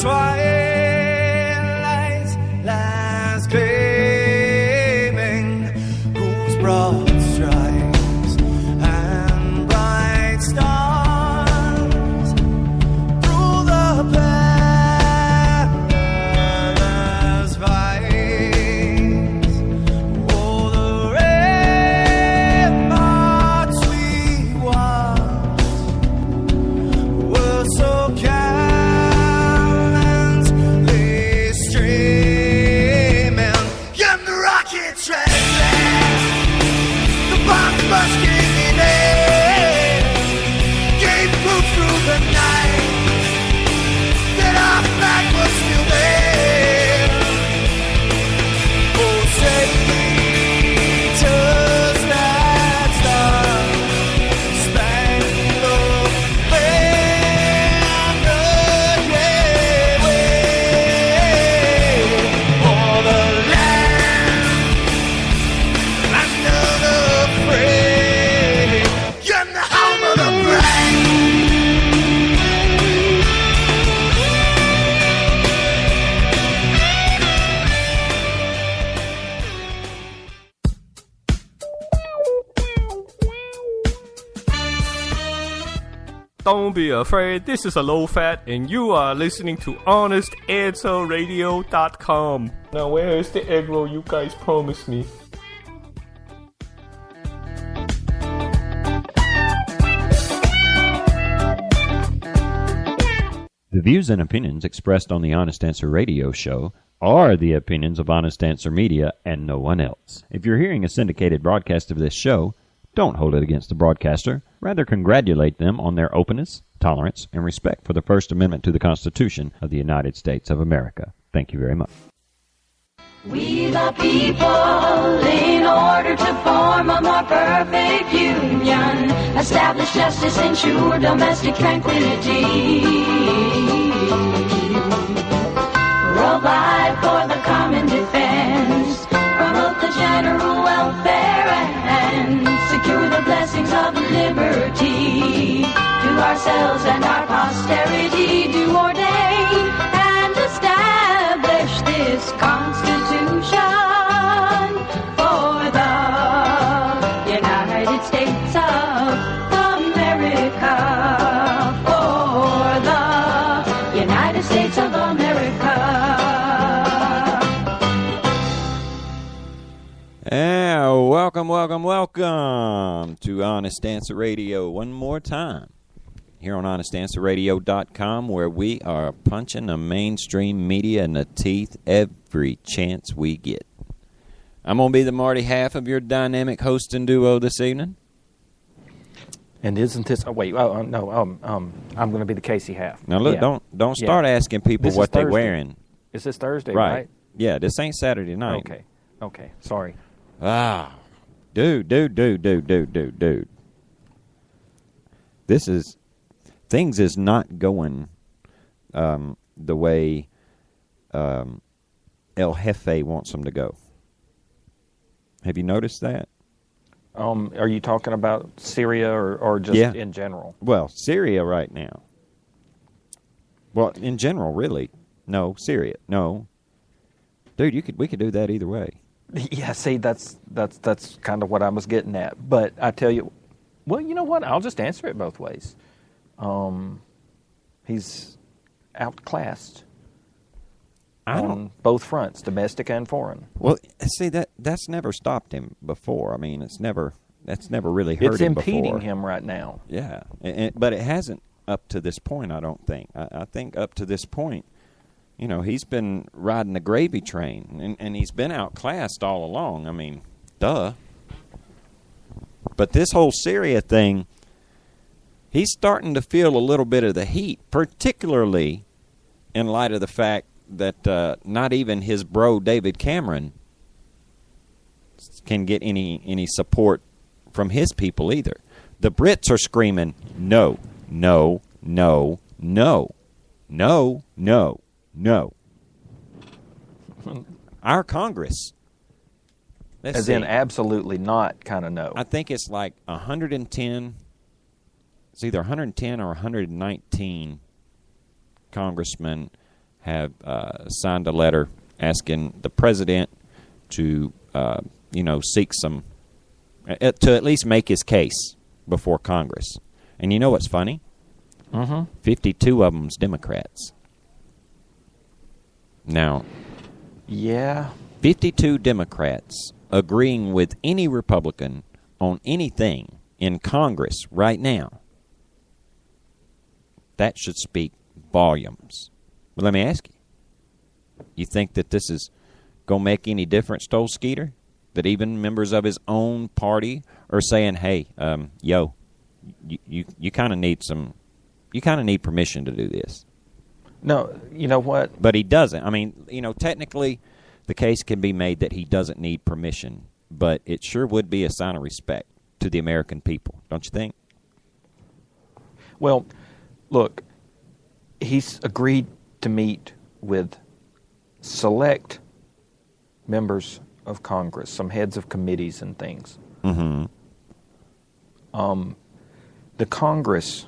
twilight lies gleaming, whose broad stripes and bright stars through the perilous fights. Oh, the ramparts we watched were so gallantly streaming, and the rockets red, the bombs bursting in air, gave proof through the night that our flag was still there. Oh, say does that star-spangled banner yet wave o'er the land under the frame, and the home of the brave. Don't be afraid, this is a low fat, and you are listening to HonestAnswerRadio.com. Now, where is the egg roll you guys promised me? The views and opinions expressed on the Honest Answer Radio show are the opinions of Honest Answer Media and no one else. If you're hearing a syndicated broadcast of this show, don't hold it against the broadcaster. Rather, congratulate them on their openness, tolerance, and respect for the First Amendment to the Constitution of the United States of America. Thank you very much. We the people, in order to form a more perfect union, establish justice, ensure domestic tranquility, provide for the common defense, promote the general welfare, and secure the blessings of liberty to ourselves and our posterity, do ordain and establish this Constitution for the United States of America, for the United States of America. Welcome to Honest Answer Radio one more time here on HonestAnswerRadio.com, where we are punching the mainstream media in the teeth every chance we get. I'm going to be the Marty half of your dynamic hosting duo this evening. And isn't this? Oh wait, I'm going to be the Casey half. Now look, Yeah. don't start asking people This what is they're Thursday. wearing. Is this Thursday, right? Yeah, this ain't Saturday night. Okay, sorry. Dude. Things is not going the way El Jefe wants them to go. Have you noticed that? Are you talking about Syria or just in general? Well, Syria right now. Well, in general, really. No, Syria. No. Dude, we could do that either way. Yeah, see, that's kind of what I was getting at. But I tell you, well, you know what? I'll just answer it both ways. He's outclassed on both fronts, domestic and foreign. Well, see, that's never stopped him before. I mean, that's never really hurt him before. It's impeding him right now. Yeah, but it hasn't up to this point, I don't think. I think up to this point, you know, he's been riding the gravy train, and he's been outclassed all along. I mean, duh. But this whole Syria thing, he's starting to feel a little bit of the heat, particularly in light of the fact that not even his bro David Cameron can get any support from his people either. The Brits are screaming, no, no, no, no, no, no, no. Our Congress. As in absolutely not kind of no. I think it's like 110. It's either 110 or 119 congressmen have signed a letter asking the president to, seek some, to at least make his case before Congress. And you know what's funny? 52 of them's Democrats. Now, Yeah. 52 Democrats agreeing with any Republican on anything in Congress right now. That should speak volumes. But let me ask you. You think that this is going to make any difference to old Skeeter? That even members of his own party are saying, hey, you kind of need permission to do this. No, you know what? But he doesn't. I mean, technically the case can be made that he doesn't need permission, but it sure would be a sign of respect to the American people, don't you think? Well, look, he's agreed to meet with select members of Congress, some heads of committees and things. Mm-hmm. The Congress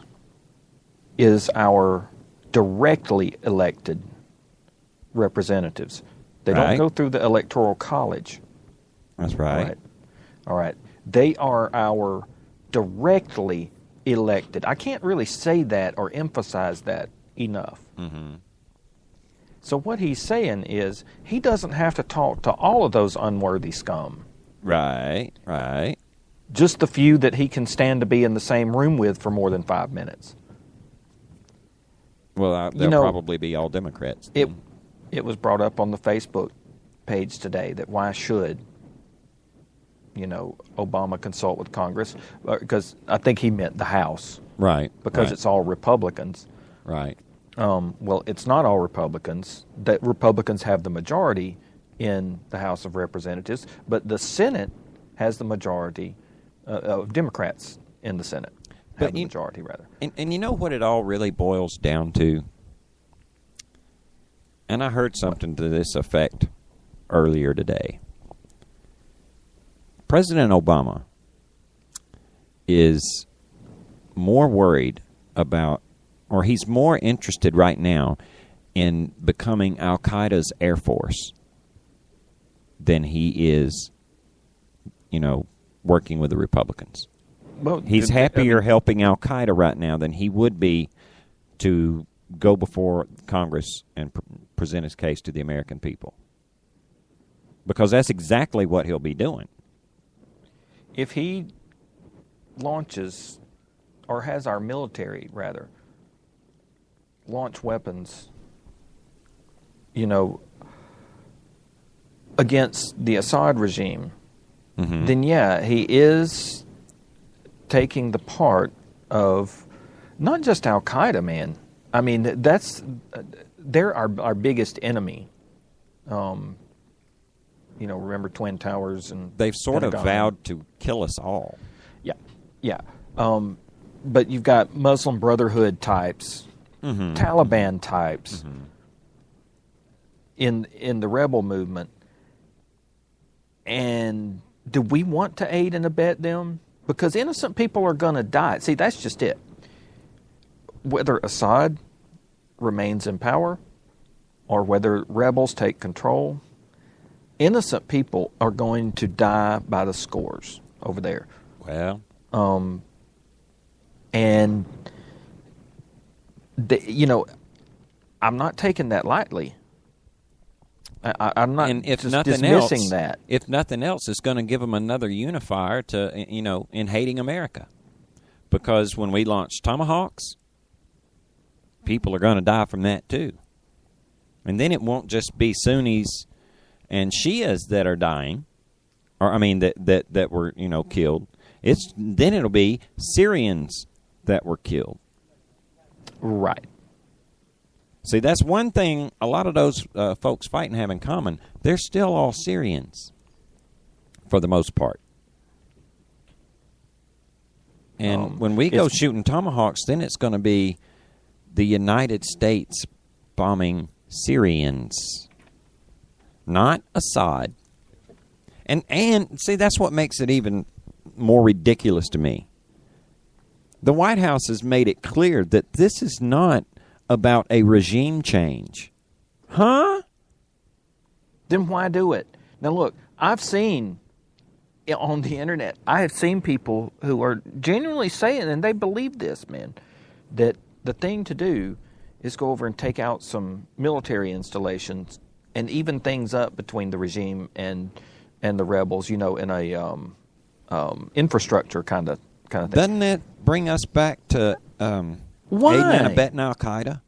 is our directly elected representatives. They Right. don't go through the Electoral College. That's right. All right. They are our directly elected. I can't really say that or emphasize that enough. Mm-hmm. So what he's saying is he doesn't have to talk to all of those unworthy scum. Right. Just the few that he can stand to be in the same room with for more than 5 minutes. Well, they'll probably be all Democrats. It was brought up on the Facebook page today that why should, Obama consult with Congress? Because I think he meant the House. Right. Because it's all Republicans. Right. Well, it's not all Republicans. That Republicans have the majority in the House of Representatives, but the Senate has the majority of Democrats in the Senate. Have the majority, rather. And you know what it all really boils down to? And I heard something to this effect earlier today. President Obama is more worried about, or he's more interested right now in becoming Al-Qaeda's Air Force than he is, working with the Republicans. Well, He's happier helping Al-Qaeda right now than he would be to go before Congress and present his case to the American people. Because that's exactly what he'll be doing. If he launches, or has our military, rather, launch weapons, against the Assad regime, then yeah, he is taking the part of not just Al-Qaeda, man. I mean, they're our biggest enemy. Remember Twin Towers and They've sort Pentagon. of vowed to kill us all. Yeah. But you've got Muslim Brotherhood types, Taliban types in the rebel movement. And do we want to aid and abet them? Because innocent people are going to die. See, that's just it. Whether Assad remains in power or whether rebels take control, innocent people are going to die by the scores over there. Well, And, I'm not taking that lightly. I'm not and if just nothing dismissing else, that. If nothing else, it's going to give them another unifier to, in hating America. Because when we launch Tomahawks, people are going to die from that too. And then it won't just be Sunnis and Shias that are dying, or that were killed. Then it'll be Syrians that were killed. Right. See, that's one thing a lot of those folks fighting have in common. They're still all Syrians, for the most part. And when we go shooting Tomahawks, then it's going to be the United States bombing Syrians, not Assad. And see, that's what makes it even more ridiculous to me. The White House has made it clear that this is not about a regime change. Huh? Then why do it? Now, look, I've seen on the internet, I have seen people who are genuinely saying, and they believe this, man, that the thing to do is go over and take out some military installations and even things up between the regime and the rebels, in a infrastructure kind of thing. Doesn't that bring us back to Why? aiding and abetting Al Qaeda?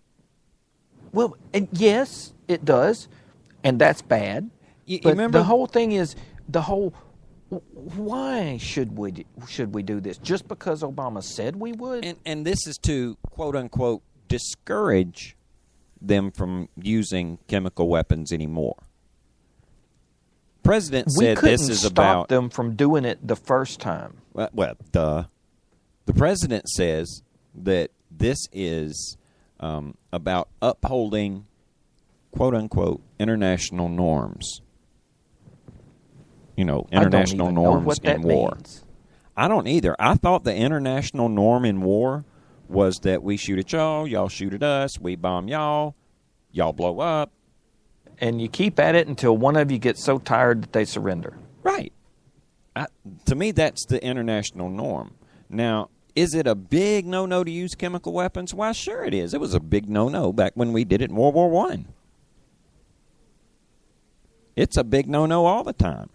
Well, and yes, it does, and that's bad. You but remember the whole thing is why should we do this? Just because Obama said we would? And this is to quote unquote discourage them from using chemical weapons anymore. President said this is about we couldn't stop them from doing it the first time. Well, the president says that this is about upholding quote unquote international norms. International norms in war. Means. I don't either. I thought the international norm in war was that we shoot at y'all shoot at us, we bomb y'all blow up. And you keep at it until one of you gets so tired that they surrender. Right. To me, that's the international norm. Now, is it a big no-no to use chemical weapons? Why, sure it is. It was a big no-no back when we did it in World War I. It's a big no-no all the time.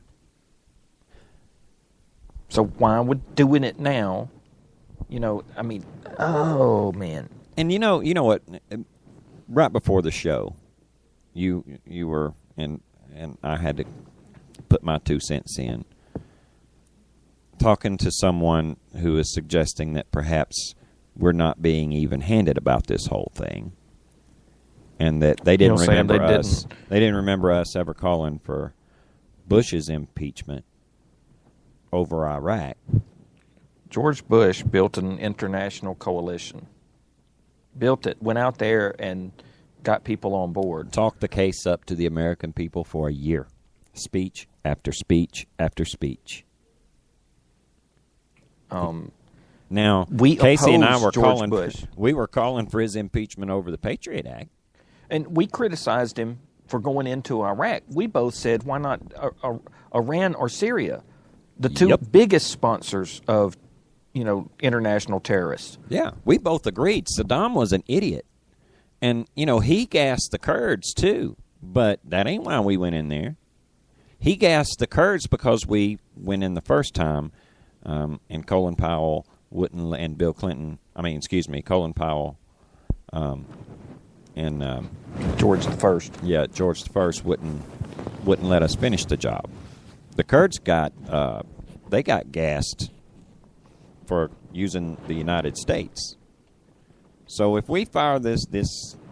So why would doing it now, oh, man. And you know what? Right before the show, you were, and I had to put my 2 cents in, talking to someone who is suggesting that perhaps we're not being even-handed about this whole thing, and that they didn't remember us. They didn't remember us ever calling for Bush's impeachment over Iraq. George Bush built an international coalition. Built it, went out there and got people on board. Talked the case up to the American people for a year. Speech after speech after speech. Now, Casey and I were calling. Bush. We were calling for his impeachment over the Patriot Act, and we criticized him for going into Iraq. We both said, "Why not Iran or Syria, the two biggest sponsors of, international terrorists?" Yeah, we both agreed Saddam was an idiot, and he gassed the Kurds too. But that ain't why we went in there. He gassed the Kurds because we went in the first time. And Colin Powell wouldn't, and Bill Clinton. Colin Powell, and George the First. Yeah, George the First wouldn't let us finish the job. The Kurds got gassed for using the United States. So if we fire this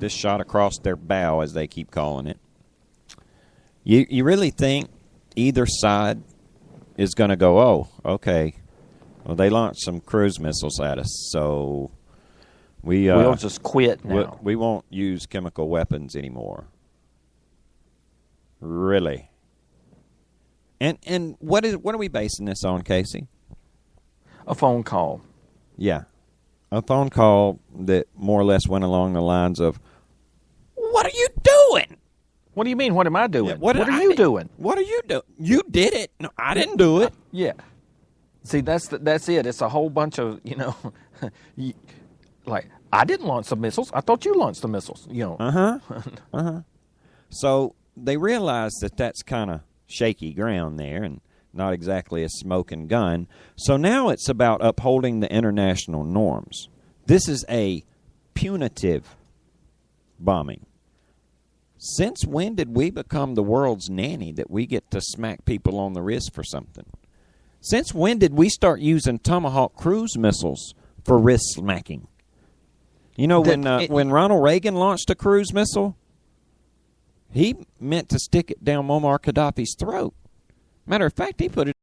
shot across their bow, as they keep calling it, you really think either side is going to go, oh, okay, well, they launched some cruise missiles at us, so we'll just quit now. We won't use chemical weapons anymore. Really? And what are we basing this on, Casey? A phone call. Yeah. A phone call that more or less went along the lines of, what are you doing? What do you mean, what am I doing? Yeah, what are you doing? What are you doing? You did it. No, I didn't do it. Yeah. See, that's it. It's a whole bunch of, like, I didn't launch the missiles. I thought you launched the missiles, So they realized that that's kind of shaky ground there and not exactly a smoking gun. So now it's about upholding the international norms. This is a punitive bombing. Since when did we become the world's nanny that we get to smack people on the wrist for something? Since when did we start using Tomahawk cruise missiles for wrist smacking? When Ronald Reagan launched a cruise missile, he meant to stick it down Muammar Gaddafi's throat. Matter of fact, he put it